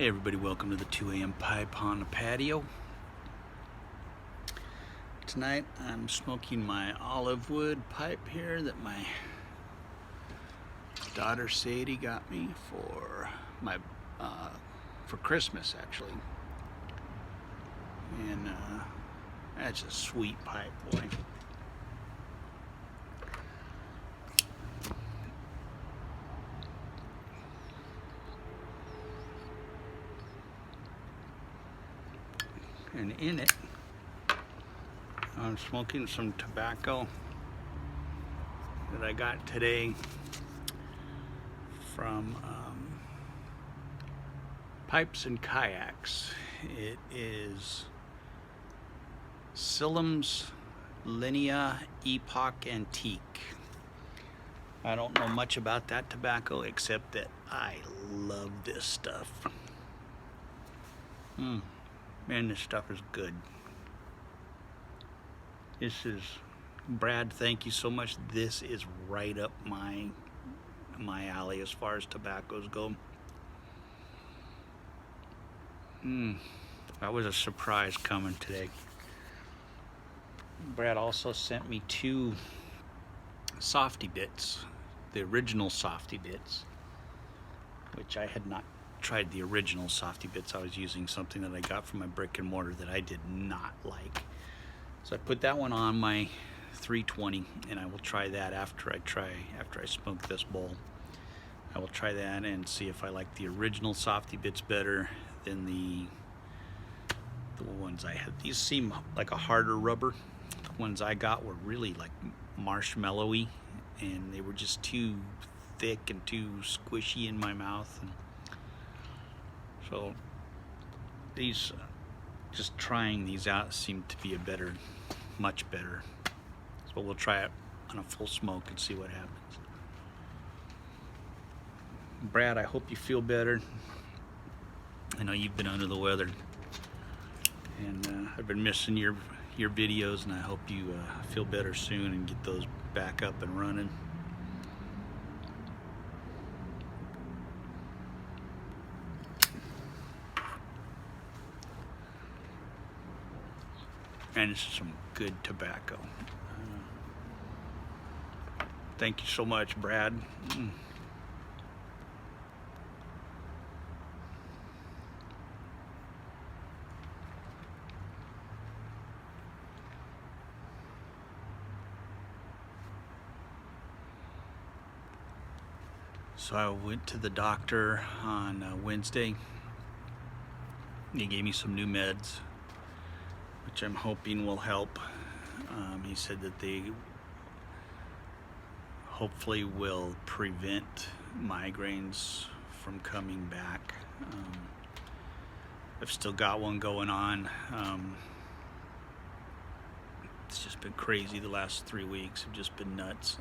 Hey everybody, welcome to the 2 a.m. pipe on the patio. Tonight I'm smoking my olive wood pipe here that my daughter Sadie got me for Christmas actually. And that's a sweet pipe, boy. And in it, I'm smoking some tobacco that I got today from Pipes and Kayaks. It is Sillem's Linea Epoque Antique. I don't know much about that tobacco except that I love this stuff. Man, this stuff is good. This is, Brad, thank you so much. This is right up my alley as far as tobaccos go. That was a surprise coming today. Brad also sent me 2 softy bits, the original softy bits, which I had not tried the original softy bits. I was using something that I got from my brick and mortar that I did not like. So I put that one on my 320, and I will try that after I smoke this bowl. I will try that and see if I like the original softy bits better than the ones I had. These seem like a harder rubber. The ones I got were really like marshmallowy, and they were just too thick and too squishy in my mouth. And so these, just trying these out seem to be much better. So we'll try it on a full smoke and see what happens. Brad, I hope you feel better. I know you've been under the weather, and I've been missing your videos, and I hope you feel better soon and get those back up and running. And this is some good tobacco. Thank you so much, Brad. So I went to the doctor on Wednesday. He gave me some new meds, which I'm hoping will help. He said that they hopefully will prevent migraines from coming back. I've still got one going on. It's just been crazy. The last 3 weeks have just been nuts.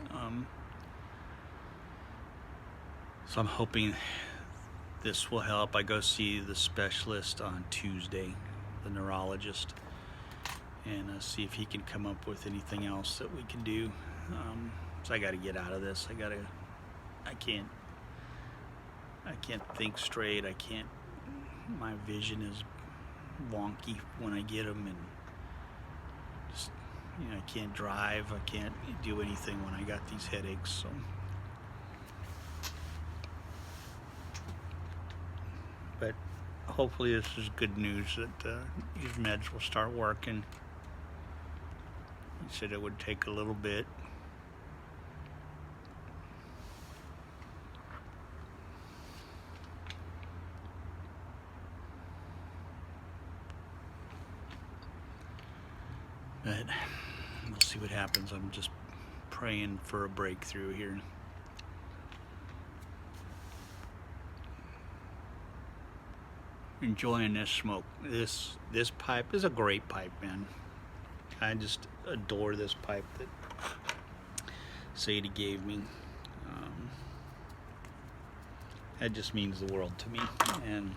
So I'm hoping this will help. I go see the specialist on Tuesday, the neurologist, and see if he can come up with anything else that we can do. So I got to get out of this. I can't think straight. My vision is wonky when I get them, and just, I can't drive. I can't do anything when I got these headaches. So. But hopefully this is good news that these meds will start working. He said it would take a little bit. But we'll see what happens. I'm just praying for a breakthrough here. Enjoying this smoke. This pipe is a great pipe, man. I just adore this pipe that Sadie gave me. That just means the world to me. And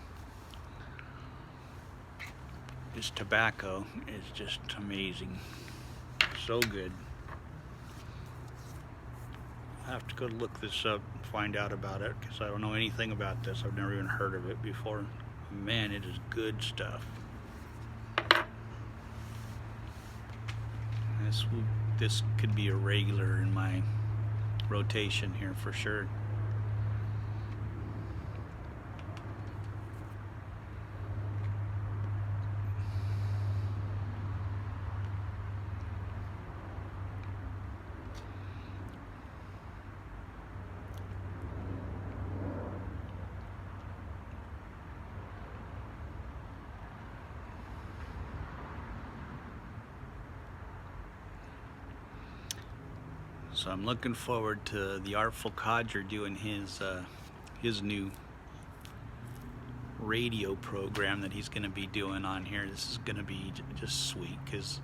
this tobacco is just amazing. So good. I have to go look this up and find out about it, because I don't know anything about this. I've never even heard of it before. Man, it is good stuff. This could be a regular in my rotation here for sure. So I'm looking forward to the Artful Codger doing his new radio program that he's going to be doing on here. This is going to be just sweet, because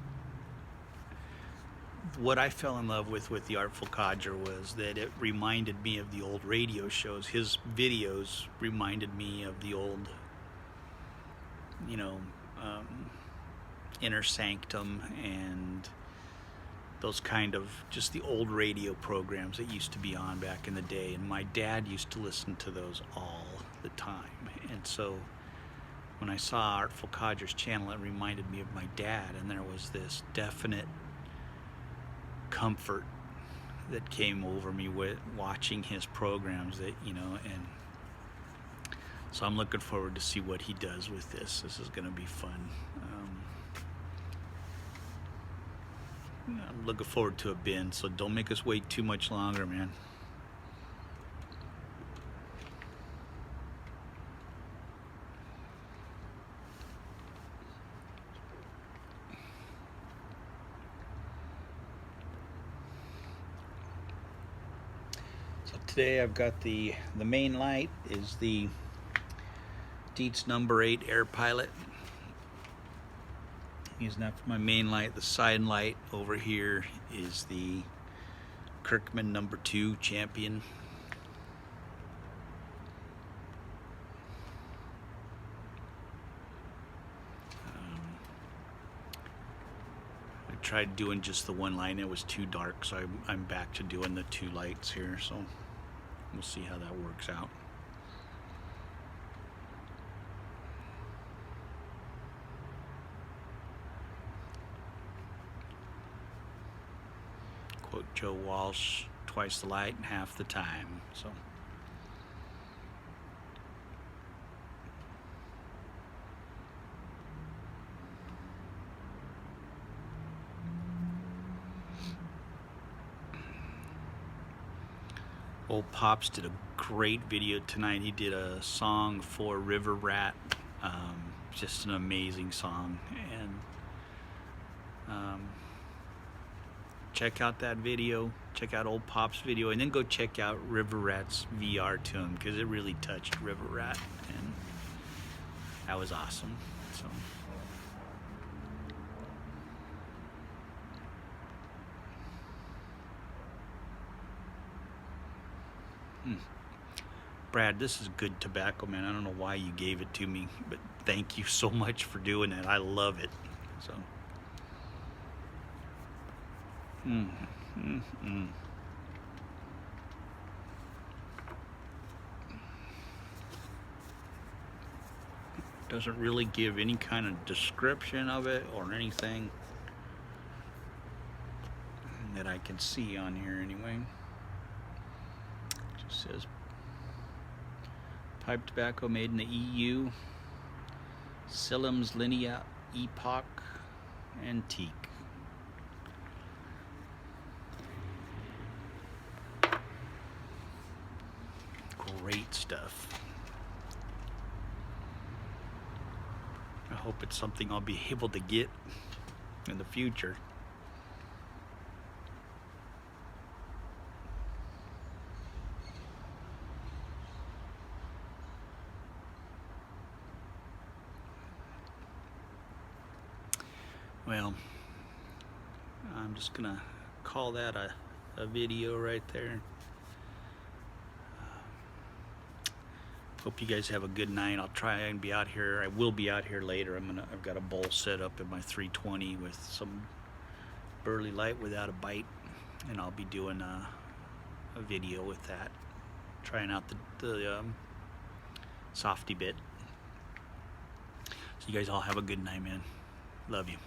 what I fell in love with the Artful Codger was that it reminded me of the old radio shows. His videos reminded me of the old, you know, Inner Sanctum and those kind of, just the old radio programs that used to be on back in the day. And my dad used to listen to those all the time. And so when I saw Artful Codger's channel, it reminded me of my dad, and there was this definite comfort that came over me with watching his programs, that, you know. And so I'm looking forward to see what he does with this. This is going to be fun. I'm looking forward to a bin, so don't make us wait too much longer, man. So today I've got the main light is the Dietz number 8 Air Pilot. Using that for my main light. The side light over here is the Kirkman number 2 Champion. I tried doing just the one light and it was too dark, so I'm back to doing the 2 lights here, so we'll see how that works out. Quote Joe Walsh, twice the light and half the time. So Old Pops did a great video tonight. He did a song for River Rat, just an amazing song. And check out that video, check out Old Pop's video, and then go check out River Rat's VR to him, because it really touched River Rat, and that was awesome. So Brad, this is good tobacco, man. I don't know why you gave it to me, but thank you so much for doing it. I love it. So doesn't really give any kind of description of it or anything that I can see on here anyway. It just says pipe tobacco made in the EU, Sillem's Linea Epoque Antique. Great stuff. I hope it's something I'll be able to get in the future. Well, I'm just gonna call that a video right there. Hope you guys have a good night. I'll try and be out here. I will be out here later. I've got a bowl set up in my 320 with some burley light without a bite, and I'll be doing a video with that, trying out the softy bit. You guys all have a good night, man. Love you.